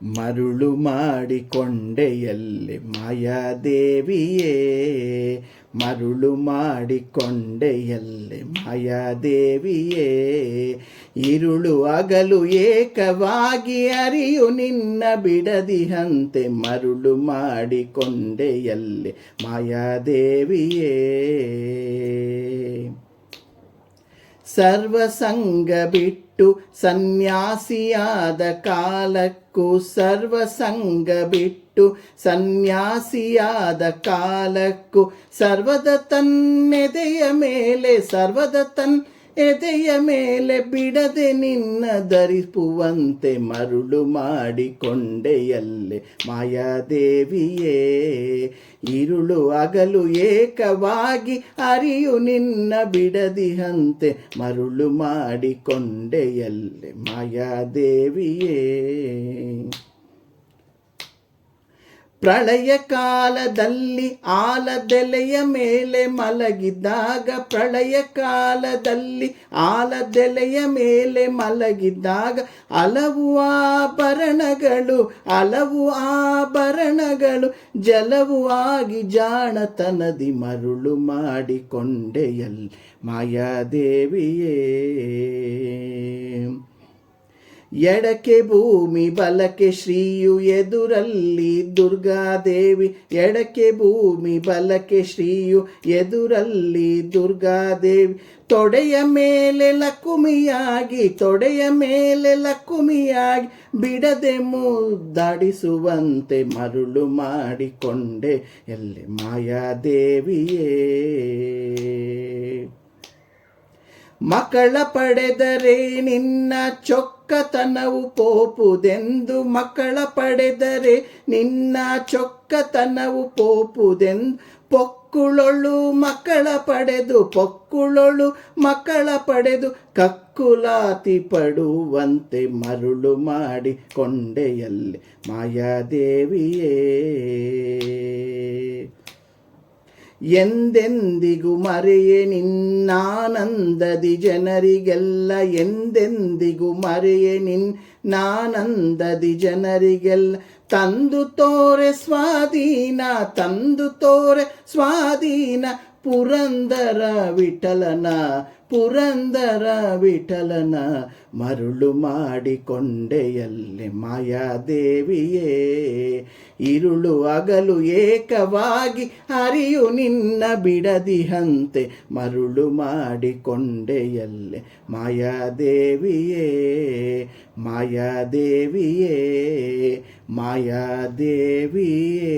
ಮರುಳು ಮಾಡಿಕೊಂಡೆಯಲ್ಲಿ ಮಾಯಾದೇವಿಯೇ, ಮರುಳು ಮಾಡಿಕೊಂಡೆಯಲ್ಲಿ ಮಾಯಾದೇವಿಯೇ. ಇರುಳು ಹಗಲು ಏಕವಾಗಿ ಅರಿಯು ನಿನ್ನ ಬಿಡದಿಹಂತೆ, ಮರುಳು ಮಾಡಿಕೊಂಡೆಯಲ್ಲಿ ಮಾಯಾದೇವಿಯೇ. ಸರ್ವಸಂಗ ಬಿಟ್ಟು ಸನ್ಯಾಸಿಯಾದ ಕಾಲಕ್ಕೂ, ಸರ್ವಸಂಗ ಬಿಟ್ಟು ಸನ್ಯಾಸಿಯಾದ ಕಾಲಕ್ಕೂ, ಸರ್ವದ ತನ್ನೆದೆಯ ಮೇಲೆ, ಸರ್ವದ ಎದೆಯ ಮೇಲೆ ಬಿಡದೆ ನಿನ್ನ ಧರಿಸುವಂತೆ, ಮರುಳು ಮಾಡಿಕೊಂಡೆಯಲ್ಲೆ ಮಾಯಾದೇವಿಯೇ. ಇರುಳು ಹಗಲು ಏಕವಾಗಿ ಅರಿಯು ನಿನ್ನ ಬಿಡದಿಹಂತೆ, ಮರುಳು ಮಾಡಿಕೊಂಡೆಯಲ್ಲೆ ಮಾಯಾದೇವಿಯೇ. ಪ್ರಳಯ ಕಾಲದಲ್ಲಿ ಆಲದೆಲೆಯ ಮೇಲೆ ಮಲಗಿದ್ದಾಗ, ಪ್ರಳಯ ಕಾಲದಲ್ಲಿ ಆಲದೆಲೆಯ ಮೇಲೆ ಮಲಗಿದ್ದಾಗ, ಹಲವು ಆಭರಣಗಳು ಜಲವು ಆಗಿ ಜಾಣತನದಿ ಮರುಳು ಮಾಡಿಕೊಂಡೆಯಲ್ಲಿ ಮಾಯಾದೇವಿಯೇ. ಎಡಕ್ಕೆ ಭೂಮಿ ಬಲಕ್ಕೆ ಶ್ರೀಯು ಎದುರಲ್ಲಿ ದುರ್ಗಾದೇವಿ, ಎಡಕ್ಕೆ ಭೂಮಿ ಬಲಕ್ಕೆ ಶ್ರೀಯು ಎದುರಲ್ಲಿ ದುರ್ಗಾದೇವಿ. ತೊಡೆಯ ಮೇಲೆ ಲಕುಮಿಯಾಗಿ, ತೊಡೆಯ ಮೇಲೆ ಲಕುಮಿಯಾಗಿ ಬಿಡದೆ ಮುದ್ದಾಡಿಸುವಂತೆ, ಮರುಳು ಮಾಡಿಕೊಂಡೆ ಎಲ್ಲಿ ಮಾಯಾದೇವಿಯೇ. ಮಕ್ಕಳ ಪಡೆದರೆ ನಿನ್ನ ಚೊಕ್ಕತನವು ಪೋಪುದೆಂದು, ಮಕ್ಕಳ ಪಡೆದರೆ ನಿನ್ನ ಚೊಕ್ಕತನವು ಪೋಪುದೆಂದು, ಪೊಕ್ಕುಳೊಳು ಮಕ್ಕಳ ಪಡೆದು, ಪೊಕ್ಕುಳೊಳು ಮಕ್ಕಳ ಪಡೆದು ಕಕ್ಕುಲಾತಿ ಪಡುವಂತೆ, ಮರುಳು ಮಾಡಿಕೊಂಡೆಯಲ್ಲಿ ಮಾಯಾದೇವಿಯೇ. ಎಂದೆಂದಿಗೂ ಮರೆಯೆ ನಿನ್ನಾನಂದದಿ ಜನರಿಗೆಲ್ಲ, ಎಂದೆಂದಿಗೂ ಮರೆಯೆ ನಿನ್ನಾನಂದದಿ ಜನರಿಗೆಲ್ಲ. ತಂದು ತೋರೆ ಸ್ವಾಧೀನ, ತಂದು ತೋರೆ ಸ್ವಾಧೀನ ಪುರಂದರ ವಿಠಲನ, ಪುರಂದರ ವಿಠಲನ. ಮರುಳು ಮಾಡಿಕೊಂಡೆಯಲ್ಲಿ ಮಾಯಾದೇವಿಯೇ. ಇರುಳು ಹಗಲು ಏಕವಾಗಿ ಹರಿಯು ನಿನ್ನ ಬಿಡದಿಹಂತೆ, ಮರುಳು ಮಾಡಿಕೊಂಡೆಯಲ್ಲಿ ಮಾಯಾದೇವಿಯೇ. ಮಾಯಾದೇವಿಯೇ, ಮಾಯಾದೇವಿಯೇ.